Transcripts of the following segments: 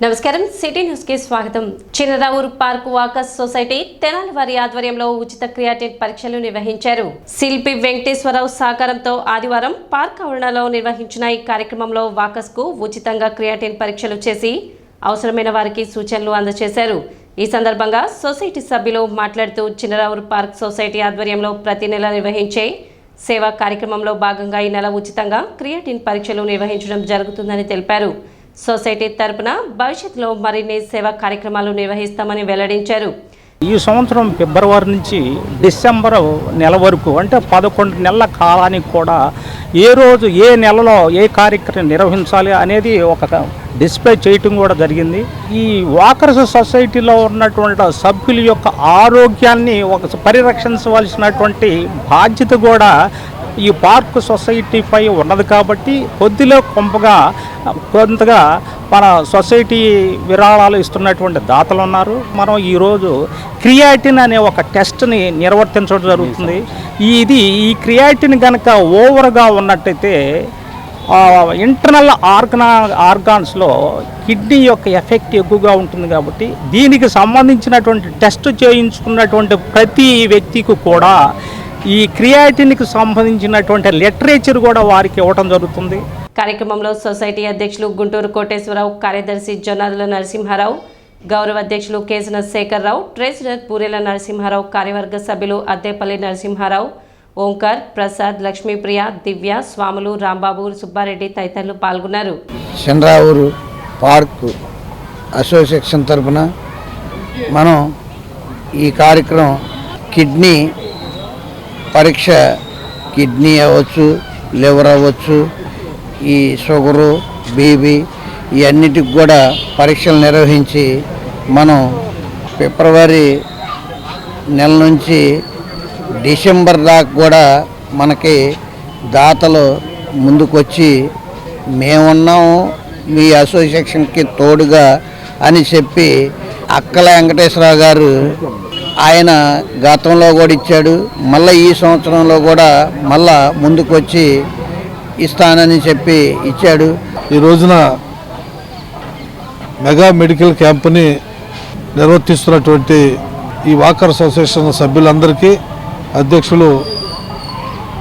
నమస్కారం city news కి స్వాగతం. Chinnaravuru park walkers society Tenali వారి ఆధ్వర్యంలో ఉచిత క్రియాటిన్ పరీక్షలు నిర్వహించారు. శిల్పి వెంకటేశ్వరరావు సహకారంతో ఆదివారం పార్క్ ఆవరణలో నిర్వహించిన ఈ కార్యక్రమంలో వాకర్స్ కు ఉచితంగా క్రియాటిన్ పరీక్షలు చేసి అవసరమైన వారికి సూచనలు అందజేశారు. ఈ సందర్భంగా సొసైటీ సభ్యులు మాట్లాడుతూ చిన్నరావూరు పార్క్ సొసైటీ ఆధ్వర్యంలో ప్రతి నెల నిర్వహించే సేవా కార్యక్రమంలో భాగంగా ఈ నెల ఉచితంగా క్రియాటిన్ పరీక్షలు నిర్వహించడం జరుగుతుందని తెలిపారు. సొసైటీ తరపున భవిష్యత్తులో మరిన్ని సేవా కార్యక్రమాలు నిర్వహిస్తామని వెల్లడించారు. ఈ సంవత్సరం ఫిబ్రవరి నుంచి డిసెంబర్ నెల వరకు అంటే 11 నెలల కాలానికి కూడా ఏ రోజు ఏ నెలలో ఏ కార్యక్రమం నిర్వహించాలి అనేది ఒక డిస్ప్లే చేయటం కూడా జరిగింది. ఈ వాకర్స్ సొసైటీలో ఉన్నటువంటి సభ్యుల యొక్క ఆరోగ్యాన్ని పరిరక్షించవలసినటువంటి బాధ్యత కూడా ఈ పార్క్ సొసైటీపై ఉన్నది. కాబట్టి కొద్దిలో కొంతగా మన సొసైటీ విరాళాలు ఇస్తున్నటువంటి దాతలు ఉన్నారు. మనం ఈరోజు క్రియాటిన్ అనే ఒక టెస్ట్ని నిర్వర్తించడం జరుగుతుంది. ఈ క్రియాటిన్ కనుక ఓవర్గా ఉన్నట్టయితే ఇంటర్నల్ ఆర్గాన్స్లో కిడ్నీ యొక్క ఎఫెక్ట్ ఎక్కువగా ఉంటుంది. కాబట్టి దీనికి సంబంధించినటువంటి టెస్ట్ చేయించుకున్నటువంటి ప్రతి వ్యక్తికి కూడా ఈ క్రియాటిన్కి సంబంధించినటువంటి లిటరేచర్ కూడా వారికి ఇవ్వడం జరుగుతుంది. కార్యక్రమంలో సొసైటీ అధ్యక్షులు గుంటూరు కోటేశ్వరరావు, కార్యదర్శి జొన్నాదుల నరసింహారావు, గౌరవ అధ్యక్షులు కేసన శేఖర్రావు, ట్రెజరర్ పూరెల నరసింహారావు, కార్యవర్గ సభ్యులు అద్దేపల్లి నరసింహారావు, ఓంకార్, ప్రసాద్, లక్ష్మీప్రియ, దివ్య, స్వాములు, రాంబాబు, సుబ్బారెడ్డి తదితరులు పాల్గొన్నారు. చిన్నరావూరు పార్క్ అసోసియేషన్ తరఫున మనం ఈ కార్యక్రమం కిడ్నీ పరీక్ష, కిడ్నీ అవ్వచ్చు, లివర్ అవ్వచ్చు, ఈ షుగరు, బీపీ ఇవన్నిటికి కూడా పరీక్షలు నిర్వహించి మనం ఫిబ్రవరి నెల నుంచి డిసెంబర్ దాకా కూడా మనకి దాతలు ముందుకొచ్చి మేమున్నాము మీ అసోసియేషన్కి తోడుగా అని చెప్పి అక్కల వెంకటేశ్వరరావు గారు ఆయన గతంలో కూడా ఇచ్చాడు. మళ్ళీ ఈ సంవత్సరంలో కూడా మళ్ళా ముందుకొచ్చి ఇస్తానని చెప్పి ఇచ్చాడు. ఈ రోజున మెగా మెడికల్ క్యాంపుని నిర్వర్తిస్తున్నటువంటి ఈ వాకర్ అసోసియేషన్ సభ్యులందరికీ అధ్యక్షులు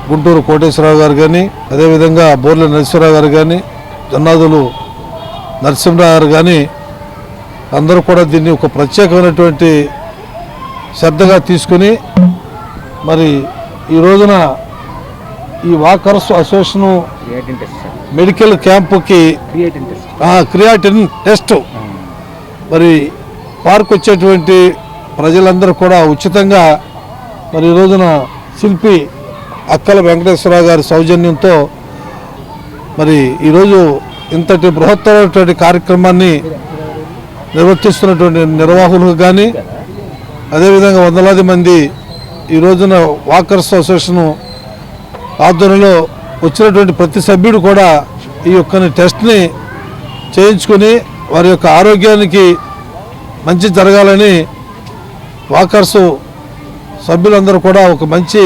గుంటూరు కోటేశ్వరరావు గారు కానీ, అదేవిధంగా బోర్ల నరసింహరావు గారు కానీ, జన్నాదులు నరసింహరావు గారు కానీ అందరూ కూడా దీన్ని ఒక ప్రత్యేకమైనటువంటి శ్రద్ధగా తీసుకుని మరి ఈ రోజున ఈ వాకర్స్ అసోసియేషన్ మెడికల్ క్యాంపుకి క్రియాటిన్ టెస్ట్ మరి పార్క్ వచ్చేటువంటి ప్రజలందరూ కూడా ఉచితంగా మరి ఈ రోజున శిల్పి అక్కల వెంకటేశ్వరరావు గారి సౌజన్యంతో మరి ఈరోజు ఇంతటి బృహత్తరమైనటువంటి కార్యక్రమాన్ని నిర్వర్తిస్తున్నటువంటి నిర్వాహకులకు కానీ, అదేవిధంగా వందలాది మంది ఈ రోజున వాకర్స్ అసోసియేషన్ ఆధ్వర్యంలో వచ్చినటువంటి ప్రతి సభ్యుడు కూడా ఈ యొక్క టెస్ట్ని చేయించుకొని వారి యొక్క ఆరోగ్యానికి మంచి జరగాలని వాకర్స్ సభ్యులందరూ కూడా ఒక మంచి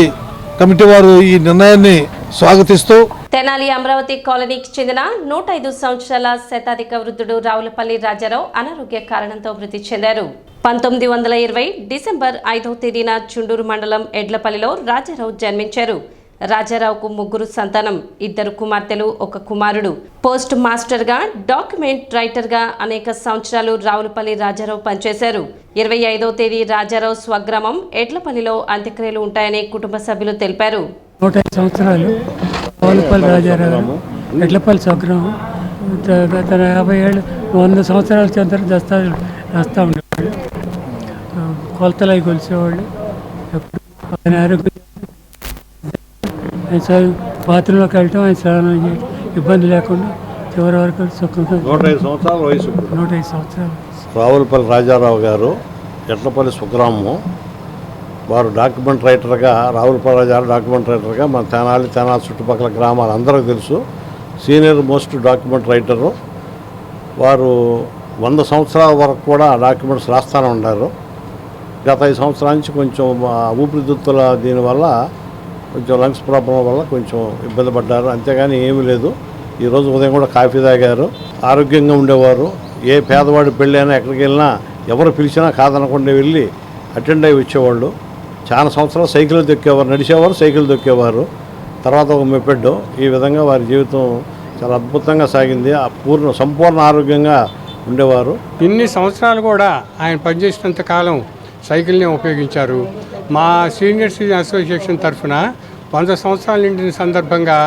కమిటీ వారు ఈ నిర్ణయాన్ని స్వాగతిస్తూ తెనాలి అమరావతి కాలనీకి చెందిన 105 సంవత్సరాల శతాధిక వృద్ధుడు రావులపల్లి రాజారావు అనారోగ్య కారణంతో మృతి చెందారు. 1920 డిసెంబర్ 5వ తేదీన చుండూరు మండలం ఎడ్లపల్లిలో రాజారావు జన్మించారు. రాజారావుకు 3 సంతానం, 2 కుమార్తెలు, 1 కుమారుడు. పోస్ట్ మాస్టర్గా, డాక్యుమెంట్ రైటర్గా అనేక సంవత్సరాలు రావులపల్లి రాజారావు పనిచేశారు. 25వ తేదీ రాజారావు స్వగ్రామం ఎడ్లపల్లిలో అంత్యక్రియలు ఉంటాయని కుటుంబ సభ్యులు తెలిపారు. 105 సంవత్సరాలు రావులపల్లి రాజారావు, ఎడ్లపల్లి స్వగ్రామం. గత 50 ఏళ్ళు 100 సంవత్సరాల చెంతరం దస్తాలు రాస్తూ ఉండేవాళ్ళు, కొలతలు అవి కొలిసేవాళ్ళు. ఆయన ఆరోగ్యం ఆయన బాత్రూంలోకి వెళ్ళటం, ఆయన స్నానం చేయడం ఇబ్బంది లేకుండా చివరి వరకు సుఖంగా 105 సంవత్సరాల వయసు. 105 సంవత్సరాలు. రావులపల్లి రాజారావు గారు ఎడ్లపల్లి స్వగ్రామము. వారు డాక్యుమెంట్ రైటర్గా, రావులపల్లి రాజారావు డాక్యుమెంట్ రైటర్గా మన తెనాలి చుట్టుపక్కల గ్రామాలు అందరికీ తెలుసు. Senior most document writer. వారు 100 సంవత్సరాల వరకు కూడా డాక్యుమెంట్స్ రాస్తూనే ఉన్నారు. గత 5 సంవత్సరాల నుంచి కొంచెం ఊపిరితిత్తుల దీనివల్ల కొంచెం లంగ్స్ ప్రాబ్లం వల్ల కొంచెం ఇబ్బంది పడ్డారు. అంతేగాని ఏమీ లేదు. ఈరోజు ఉదయం కూడా కాఫీ తాగారు. ఆరోగ్యంగా ఉండేవారు. ఏ పేదవాడి పెళ్ళైనా ఎక్కడికి వెళ్ళినా ఎవరు పిలిచినా కాదనకుండా వెళ్ళి అటెండ్ అయ్యి వచ్చేవాళ్ళు. చాలా సంవత్సరాలు సైకిల్ దొక్కేవారు, నడిచేవారు, సైకిల్ దొక్కేవారు. తర్వాత ఒక మెపెడ్డు. ఈ విధంగా వారి జీవితం చాలా అద్భుతంగా సాగింది. సంపూర్ణ ఆరోగ్యంగా ఉండేవారు. ఇన్ని సంవత్సరాలు కూడా ఆయన పనిచేసినంత కాలం సైకిల్ని ఉపయోగించారు. మా సీనియర్ సిటిజన్ అసోసియేషన్ తరఫున 100 సంవత్సరాలు నిండిన సందర్భంగా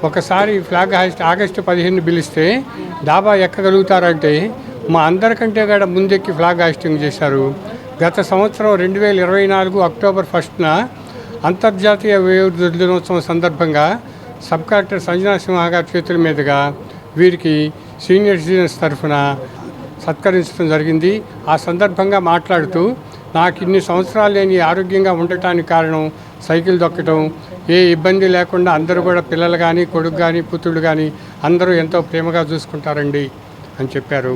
ఒకసారి ఫ్లాగ్ హాయిస్ట్ ఆగస్టు 15 పిలిస్తే డాబా ఎక్కగలుగుతారంటే మా అందరికంటే కూడా ముందెక్కి ఫ్లాగ్ హాయిస్టింగ్ చేశారు. గత సంవత్సరం 2024 అక్టోబర్ 1న అంతర్జాతీయ వయోవృద్ధుల దినోత్సవం సందర్భంగా సబ్ కలెక్టర్ సంజనా సింహ గారి చేతుల మీదుగా వీరికి సీనియర్ సిటిజన్స్ తరఫున సత్కరించడం జరిగింది. ఆ సందర్భంగా మాట్లాడుతూ నాకు ఇన్ని సంవత్సరాలు లేని ఆరోగ్యంగా ఉండటానికి కారణం సైకిల్ దొక్కటం, ఏ ఇబ్బంది లేకుండా అందరూ కూడా పిల్లలు కానీ కొడుకు కానీ పుత్రుడు కానీ అందరూ ఎంతో ప్రేమగా చూసుకుంటారండి అని చెప్పారు.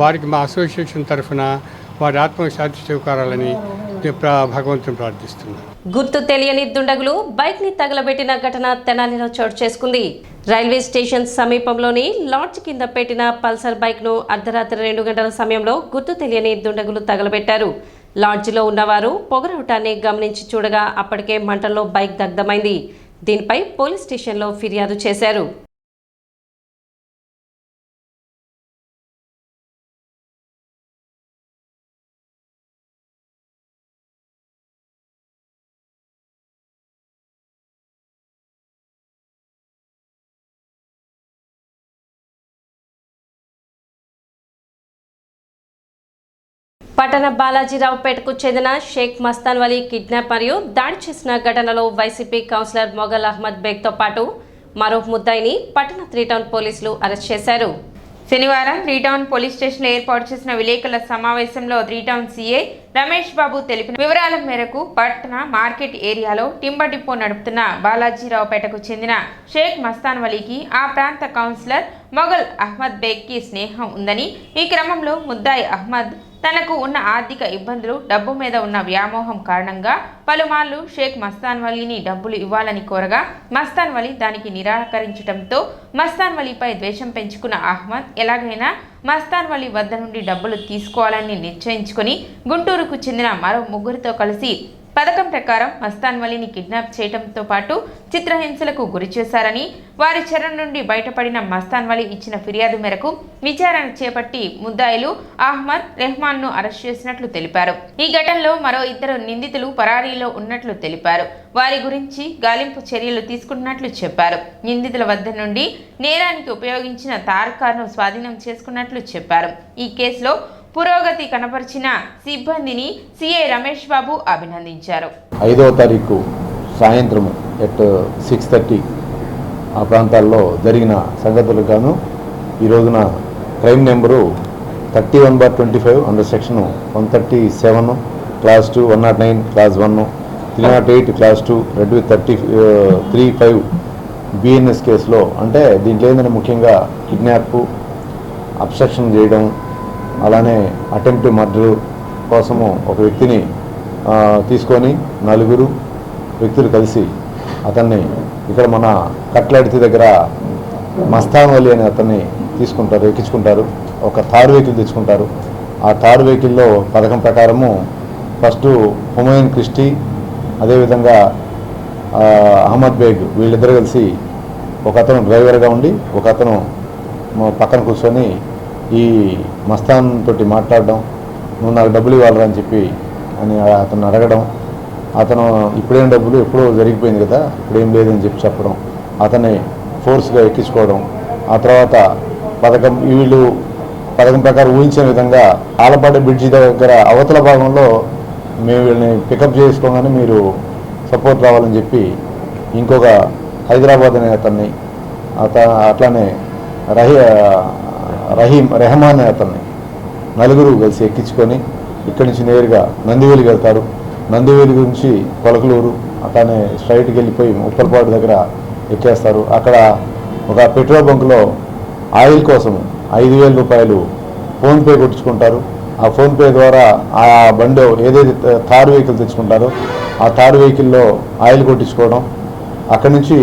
వారికి మా అసోసియేషన్ తరఫున వారి ఆత్మశాంతి చేకూరాలని భగవంతుని ప్రార్థిస్తున్నాను. గుర్తు తెలియని దుండగులు బైక్ ని తగలబెట్టిన ఘటన తెనాలిలో చోటు చేసుకుంది. రైల్వే స్టేషన్ సమీపంలోని లాడ్జ్ కింద పెట్టిన పల్సర్ బైక్ ను అర్ధరాత్రి 2 గంటల సమయంలో గుర్తు తెలియని దుండగులు తగలబెట్టారు. లాడ్జిలో ఉన్నవారు పొగరవటాన్ని గమనించి చూడగా అప్పటికే మంటల్లో బైక్ దగ్ధమైంది. దీనిపై పోలీస్ స్టేషన్లో ఫిర్యాదు చేశారు. పట్టణ బాలాజీరావుపేటకు చెందిన షేక్ మస్తాన్ వలీ కిడ్నాప్ మరియు దాడి చేసిన ఘటనలో వైసీపీ కౌన్సిలర్ మొగల్ అహ్మద్ బేగ్తో పాటు మరో ముద్దాయిని పట్టణ 3 టౌన్ పోలీసులు అరెస్ట్ చేశారు. శనివారం 3 టౌన్ పోలీస్ స్టేషన్లో ఏర్పాటు చేసిన విలేకరుల సమావేశంలో 3 టౌన్ సీఏ రమేష్ బాబు తెలిపిన వివరాల మేరకు పట్టణ మార్కెట్ ఏరియాలో టింబర్ డిపో నడుపుతున్న బాలాజీరావుపేటకు చెందిన షేక్ మస్తాన్ వలీకి ఆ ప్రాంత కౌన్సిలర్ మొగల్ అహ్మద్ బేగ్కి స్నేహం ఉందని, ఈ క్రమంలో ముద్దాయి అహ్మద్ తనకు ఉన్న ఆర్థిక ఇబ్బందులు, డబ్బు మీద ఉన్న వ్యామోహం కారణంగా పలుమార్లు షేక్ మస్తాన్ వలీని డబ్బులు ఇవ్వాలని కోరగా మస్తాన్ వలీ దానికి నిరాకరించడంతో మస్తాన్ వలీపై ద్వేషం పెంచుకున్న అహ్మద్ ఎలాగైనా మస్తాన్ వలీ వద్ద నుండి డబ్బులు తీసుకోవాలని నిశ్చయించుకొని గుంటూరుకు చెందిన మరో 3 కలిసి పథకం ప్రకారం మస్తాన్ వలీని కిడ్నాప్ చేయడంతో పాటు చిత్రహింసలకు గురి చేశారని, వారి చెర నుండి బయటపడిన మస్తాన్ వలీ ఇచ్చిన ఫిర్యాదు మేరకు విచారణ చేపట్టి ముద్దాయిలు అహ్మద్, రెహమాన్ను అరెస్ట్ చేసినట్లు తెలిపారు. ఈ ఘటనలో మరో 2 నిందితులు పరారీలో ఉన్నట్లు తెలిపారు. వారి గురించి గాలింపు చర్యలు తీసుకున్నట్లు చెప్పారు. నిందితుల వద్ద నుండి నేరానికి ఉపయోగించిన తార్ కార్ను స్వాధీనం చేసుకున్నట్లు చెప్పారు. ఈ కేసులో పురోగతి కనపరిచిన సిబ్బందిని సిఐ రమేష్ బాబు అభినందించారు. 5వ తారీఖు సాయంత్రం ఎట్ 6:30 ఆ ప్రాంతాల్లో జరిగిన సంగతులకు గాను ఈ రోజున crime number 31/25 under section 137 class 2, 109 class 1, 308 class 2, red with 35 BNS కేసులో, అంటే దీంట్లో ఏంటంటే ముఖ్యంగా కిడ్నాప్, అబ్స్ట్రక్షన్ చేయడం, అలానే అటెంప్ట్ మర్డర్ కోసము ఒక వ్యక్తిని తీసుకొని 4 వ్యక్తులు కలిసి అతన్ని ఇక్కడ మన కట్లడితి దగ్గర మస్తాన్ వలీ అనే అతన్ని తీసుకుంటారు, ఎక్కించుకుంటారు. ఒక థార్ వెహికల్ తెచ్చుకుంటారు. ఆ థార్ వెహికల్లో పథకం ప్రకారము ఫస్ట్ హుమాయూన్ క్రిస్టీ, అదేవిధంగా అహ్మద్ బేగ్ వీళ్ళిద్దరు కలిసి ఒక అతను డ్రైవర్గా ఉండి ఒక అతను పక్కన కూర్చొని ఈ మస్తాన్ తోటి మాట్లాడడం, నువ్వు నాకు డబ్బులు ఇవ్వాలని అని చెప్పి అని అతను అడగడం, అతను ఇప్పుడేం డబ్బులు ఎప్పుడో జరిగిపోయింది కదా, ఇప్పుడేం లేదని చెప్పి చెప్పడం, అతన్ని ఫోర్స్గా ఎక్కించుకోవడం. ఆ తర్వాత వీళ్ళు పథకం ప్రకారం ఊహించిన విధంగా ఆలపాడ బ్రిడ్జి దగ్గర అవతల భాగంలో మేము వీళ్ళని పికప్ చేసుకోగానే మీరు సపోర్ట్ రావాలని చెప్పి ఇంకొక హైదరాబాద్ అనే అతన్ని, అట్లానే రెహమాన్ అనే అతన్ని 4 కలిసి ఎక్కించుకొని ఇక్కడి నుంచి నేరుగా నందివేలికి వెళ్తారు. నందివేలి నుంచి కొలకలూరు, అట్లానే స్ట్రైట్కి వెళ్ళిపోయి ఉప్పలపాడు దగ్గర ఎక్కేస్తారు. అక్కడ ఒక పెట్రోల్ బంకులో ఆయిల్ కోసం 5,000 రూపాయలు ఫోన్పే కొట్టించుకుంటారు. ఆ ఫోన్పే ద్వారా ఆ బండి ఏదైతే థార్ వెహికల్ తెచ్చుకుంటారో ఆ థార్ వెహికల్లో ఆయిల్ కొట్టించుకోవడం. అక్కడి నుంచి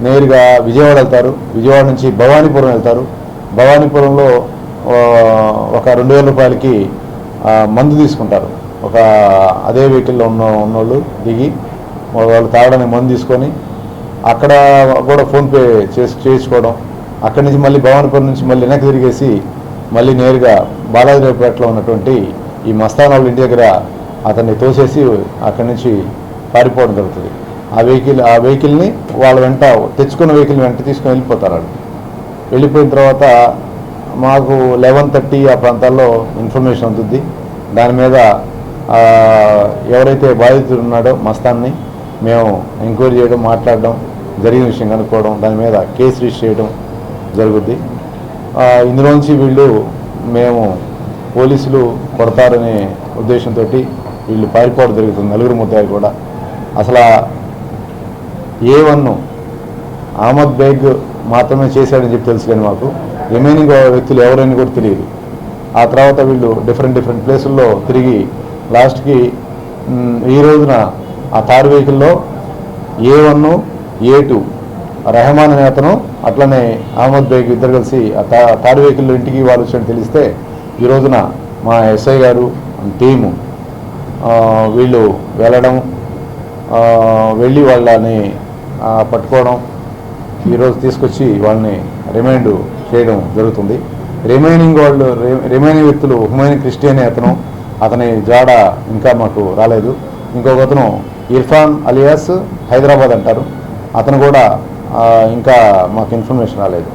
నేరుగా విజయవాడ వెళ్తారు. విజయవాడ నుంచి భవానీపురం వెళ్తారు. భవానీపురంలో ఒక 2000 రూపాయలకి మందు తీసుకుంటారు. ఒక అదే వెహికల్లో ఉన్నోళ్ళు దిగి వాళ్ళు తాగడానికి మందు తీసుకొని అక్కడ కూడా ఫోన్పే చేయించుకోవడం, అక్కడి నుంచి మళ్ళీ భవానీపురం నుంచి మళ్ళీ వెనక్కి తిరిగేసి మళ్ళీ నేరుగా బాలాజీపేటలో ఉన్నటువంటి ఈ మస్తాన్ వాళ్ళ ఇంటి దగ్గర అతన్ని తోసేసి అక్కడి నుంచి పారిపోవడం జరుగుతుంది. ఆ వెహికల్ని వాళ్ళ వెంట తెచ్చుకున్న వెహికల్ వెంట తీసుకొని వెళ్ళిపోతారు. వాళ్ళు వెళ్ళిపోయిన తర్వాత మాకు 11:30 ఆ ప్రాంతాల్లో ఇన్ఫర్మేషన్ అందుద్ది. దాని మీద ఎవరైతే బాధితుడు ఉన్నాడో మస్తాన్ని మేము ఎంక్వైరీ చేయడం, మాట్లాడడం, జరిగిన విషయం కనుక్కోవడం, దాని మీద కేసు రిజిస్టర్ చేయడం జరుగుద్ది. ఇందులోంచి మేము పోలీసులు కొడతారనే ఉద్దేశంతో వీళ్ళు పారిపోవడం జరుగుతుంది. నలుగురు ముద్దాయిలు కూడా. అసలు A1 అహ్మద్ బేగ్ మాత్రమే చేశాడని చెప్పి తెలుసు, కానీ మాకు రిమైనింగ్ వ్యక్తులు ఎవరైనా కూడా తెలియదు. ఆ తర్వాత వీళ్ళు డిఫరెంట్ ప్లేసుల్లో తిరిగి లాస్ట్కి ఈ రోజున ఆ తారు వెహికల్లో A1, A2 రెహమాన్ అనే అతను అట్లనే అహ్మద్ బేగ్ ఇద్దరు కలిసి ఆ తారు వెహికల్లో ఇంటికి వాళ్ళు వచ్చినట్టు తెలిస్తే ఈ రోజున మా ఎస్ఐ గారు టీము వీళ్ళు వెళ్ళడం, వెళ్ళి వాళ్ళని పట్టుకోవడం, ఈరోజు తీసుకొచ్చి వాళ్ళని రిమైండ్ చేయడం జరుగుతుంది. రిమైనింగ్ వ్యక్తులు హుమైన్ క్రిస్టియన్ అతని జాడ ఇంకా మాకు రాలేదు. ఇంకొక అతను ఇర్ఫాన్ అలియాస్ హైదరాబాద్ అంటారు, అతను కూడా ఇంకా మాకు ఇన్ఫర్మేషన్ రాలేదు.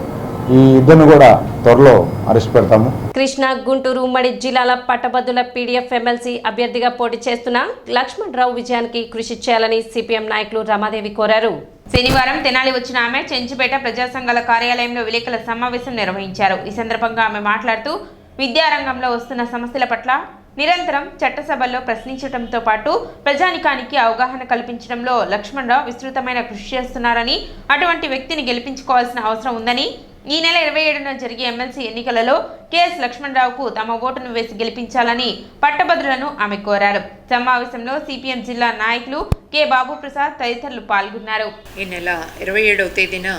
ఈ ఇద్దరిని కూడా త్వరలో అరెస్ట్ పెడతాము. కృష్ణా, గుంటూరు ఉమ్మడి జిల్లాల పట్టభద్రుల పీడీఎఫ్ ఎమ్మెల్సీ అభ్యర్థిగా పోటీ చేస్తున్న లక్ష్మణరావు విజయానికి కృషి చేయాలని సిపిఎం నాయకులు రమాదేవి కోరారు. శనివారం తెనాలి వచ్చిన ఆమె చెంచుపేట ప్రజా సంఘాల కార్యాలయంలో విలేకరుల సమావేశం నిర్వహించారు. ఈ సందర్భంగా ఆమె మాట్లాడుతూ విద్యారంగంలో వస్తున్న సమస్యల పట్ల నిరంతరం చట్టసభల్లో ప్రశ్నించడంతో పాటు ప్రజానికానికి అవగాహన కల్పించడంలో లక్ష్మణరావు విస్తృతమైన కృషి చేస్తున్నారని, అటువంటి వ్యక్తిని గెలిపించుకోవాల్సిన అవసరం ఉందని, ఈ నెల 27న జరిగే ఎమ్మెల్సీ ఎన్నికలలో కెఎస్ లక్ష్మణరావుకు తమ ఓటును వేసి గెలిపించాలని పట్టభద్రులను ఆమె కోరారు. సమావేశంలో సిపిఎం జిల్లా నాయకులు కె బాబు ప్రసాద్ తదితరులు పాల్గొన్నారు. ఈ నెల 27వ తేదీన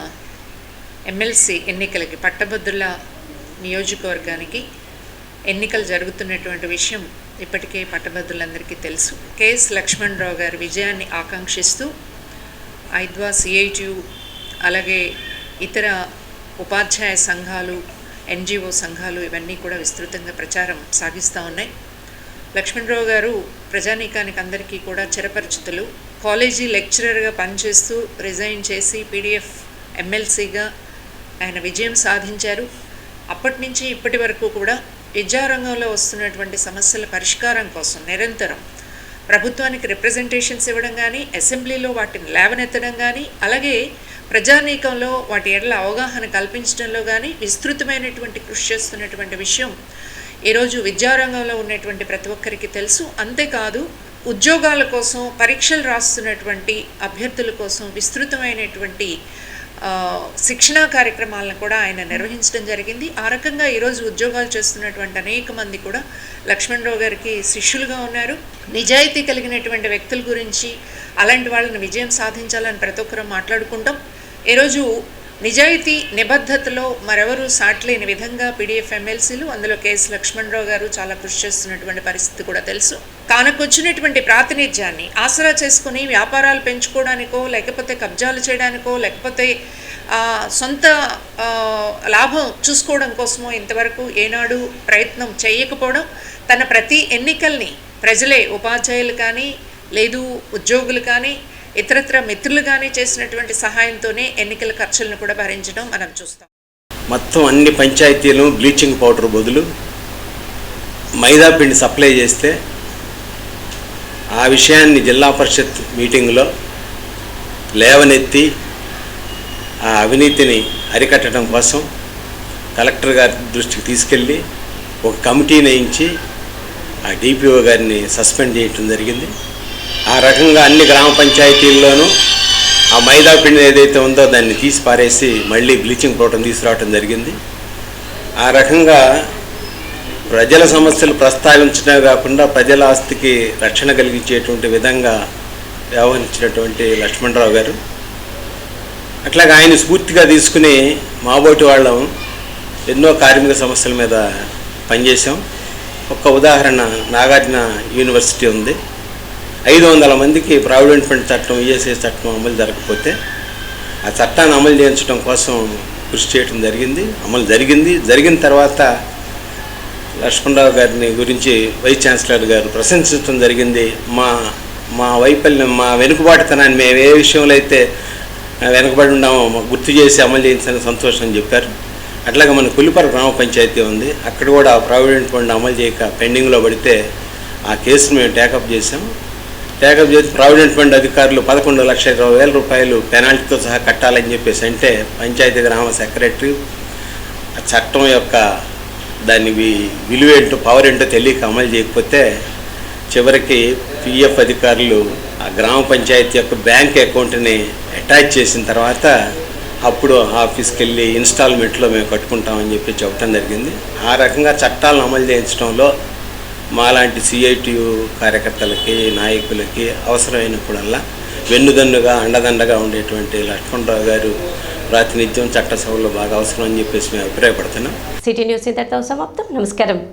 ఎమ్మెల్సీ ఎన్నికలకి పట్టభద్రుల నియోజకవర్గానికి ఎన్నికలు జరుగుతున్నటువంటి విషయం ఇప్పటికే పట్టభద్రులందరికీ తెలుసు. కెఎస్ లక్ష్మణరావు గారి విజయాన్ని ఆకాంక్షిస్తూ ఐద్వా, సిఐటియు, అలాగే ఇతర ఉపాధ్యాయ సంఘాలు, ఎన్జిఓ సంఘాలు ఇవన్నీ కూడా విస్తృతంగా ప్రచారం సాగిస్తూ ఉన్నాయి. లక్ష్మణరావు గారు ప్రజానీకానికి అందరికీ కూడా చిరపరిచితులు. కాలేజీ లెక్చరర్గా పనిచేస్తూ రిజైన్ చేసి పీడీఎఫ్ ఎమ్మెల్సీగా ఆయన విజయం సాధించారు. అప్పటి నుంచి ఇప్పటి వరకు కూడా విద్యారంగంలో వస్తున్నటువంటి సమస్యల పరిష్కారం కోసం నిరంతరం ప్రభుత్వానికి రిప్రజెంటేషన్స్ ఇవ్వడం కానీ, అసెంబ్లీలో వాటిని లేవనెత్తడం కానీ, అలాగే ప్రజానీకంలో వాటి ఎడల అవగాహన కల్పించడంలో కానీ విస్తృతమైనటువంటి కృషి చేస్తున్నటువంటి విషయం ఈరోజు విద్యారంగంలో ఉన్నటువంటి ప్రతి ఒక్కరికి తెలుసు. అంతేకాదు ఉద్యోగాల కోసం పరీక్షలు రాస్తున్నటువంటి అభ్యర్థుల కోసం విస్తృతమైనటువంటి శిక్షణా కార్యక్రమాలను కూడా ఆయన నిర్వహించడం జరిగింది. ఆ రకంగా ఈరోజు ఉద్యోగాలు చేస్తున్నటువంటి అనేక మంది కూడా లక్ష్మణరావు గారికి శిష్యులుగా ఉన్నారు. నిజాయితీ కలిగినటువంటి వ్యక్తుల గురించి, అలాంటి వాళ్ళని విజయం సాధించాలని ప్రతి ఒక్కరూ మాట్లాడుకుంటాం. ఈరోజు నిజాయితీ నిబద్ధతలో మరెవరూ సాట్లేని విధంగా పీడీఎఫ్ ఎమ్మెల్సీలు, అందులో కెఎస్ లక్ష్మణరావు గారు చాలా కృషి చేస్తున్నటువంటి పరిస్థితి కూడా తెలుసు. తనకు వచ్చినటువంటి ప్రాతినిధ్యాన్ని ఆసరా చేసుకుని వ్యాపారాలు పెంచుకోవడానికో, లేకపోతే కబ్జాలు చేయడానికో, లేకపోతే సొంత లాభం చూసుకోవడం కోసమో ఇంతవరకు ఏనాడు ప్రయత్నం చేయకపోవడం, తన ప్రతి ఎన్నికల్ని ప్రజలే, ఉపాధ్యాయులు కానీ, లేదు ఉద్యోగులు కానీ, ఇతరత్ర మిత్రులు కానీ చేసినటువంటి సహాయంతోనే ఎన్నికల ఖర్చులను కూడా భరించడం మనం చూస్తాం. మొత్తం అన్ని పంచాయతీలు బ్లీచింగ్ పౌడర్ బదులు మైదా పిండి సప్లై చేస్తే ఆ విషయాన్ని జిల్లా పరిషత్ మీటింగ్లో లేవనెత్తి ఆ అవినీతిని అరికట్టడం కోసం కలెక్టర్ గారి దృష్టికి తీసుకెళ్ళి ఒక కమిటీ వేయించి ఆ డిపిఓ గారిని సస్పెండ్ చేయటం జరిగింది. ఆ రకంగా అన్ని గ్రామ పంచాయతీల్లోనూ ఆ మైదా పిండి ఏదైతే ఉందో దాన్ని తీసి పారేసి మళ్ళీ బ్లీచింగ్ పౌడర్ తీసుకురావటం జరిగింది. ఆ రకంగా ప్రజల సమస్యలు ప్రస్తావించడమే కాకుండా ప్రజల ఆస్తికి రక్షణ కలిగించేటువంటి విధంగా వ్యవహరించినటువంటి లక్ష్మణరావు గారు, అట్లాగే ఆయన స్ఫూర్తిగా తీసుకుని మాబోటి వాళ్ళం ఎన్నో కార్మిక సమస్యల మీద పనిచేసాం. ఒక్క ఉదాహరణ, నాగార్జున యూనివర్సిటీ ఉంది. 500 మందికి ప్రావిడెంట్ ఫండ్ చట్టం, ఈఎస్ఐ చట్టం అమలు జరగకపోతే ఆ చట్టాన్ని అమలు చేయించడం కోసం కృషి చేయడం జరిగింది. అమలు జరిగిన తర్వాత లక్ష్మణరావు గారిని గురించి వైస్ ఛాన్సలర్ గారు ప్రశంసించడం జరిగింది. మా వైఫల్యం, మా వెనుకబాటుతనాన్ని మేము ఏ విషయంలో అయితే వెనుకబడి ఉన్నామో గుర్తు చేసి అమలు చేయించని సంతోషం అని చెప్పారు. అట్లాగే మన పులిపర గ్రామ పంచాయతీ ఉంది, అక్కడ కూడా ప్రావిడెంట్ ఫండ్ అమలు చేయక పెండింగ్లో పడితే ఆ కేసును మేము టేకప్ చేసి ప్రావిడెంట్ ఫండ్ అధికారులు 11,20,000 రూపాయలు పెనాల్టీతో సహా కట్టాలని చెప్పేసి అంటే పంచాయతీ గ్రామ సెక్రటరీ ఆ చట్టం యొక్క దాని విలువేంటో పవర్ ఏంటో తెలియక అమలు చేయకపోతే చివరికి పిఎఫ్ అధికారులు ఆ గ్రామ పంచాయతీ యొక్క బ్యాంక్ అకౌంట్ని అటాచ్ చేసిన తర్వాత అప్పుడు ఆఫీస్కి వెళ్ళి ఇన్స్టాల్మెంట్లో మేము కట్టుకుంటామని చెప్పి చెప్పడం జరిగింది. ఆ రకంగా చట్టాలను అమలు చేయించడంలో మాలాంటి సిఐటియు కార్యకర్తలకి, నాయకులకి అవసరమైనప్పుడల్లా వెన్నుదన్నుగా అండదండగా ఉండేటువంటి లక్ష్మణరావు గారు ప్రాతినిధ్యం చట్టసభలో బాగా అవసరం అని చెప్పేసి మేము అభిప్రాయపడుతున్నాం. సిటీ న్యూస్ ఇంతటితో సమాప్తం. నమస్కారం.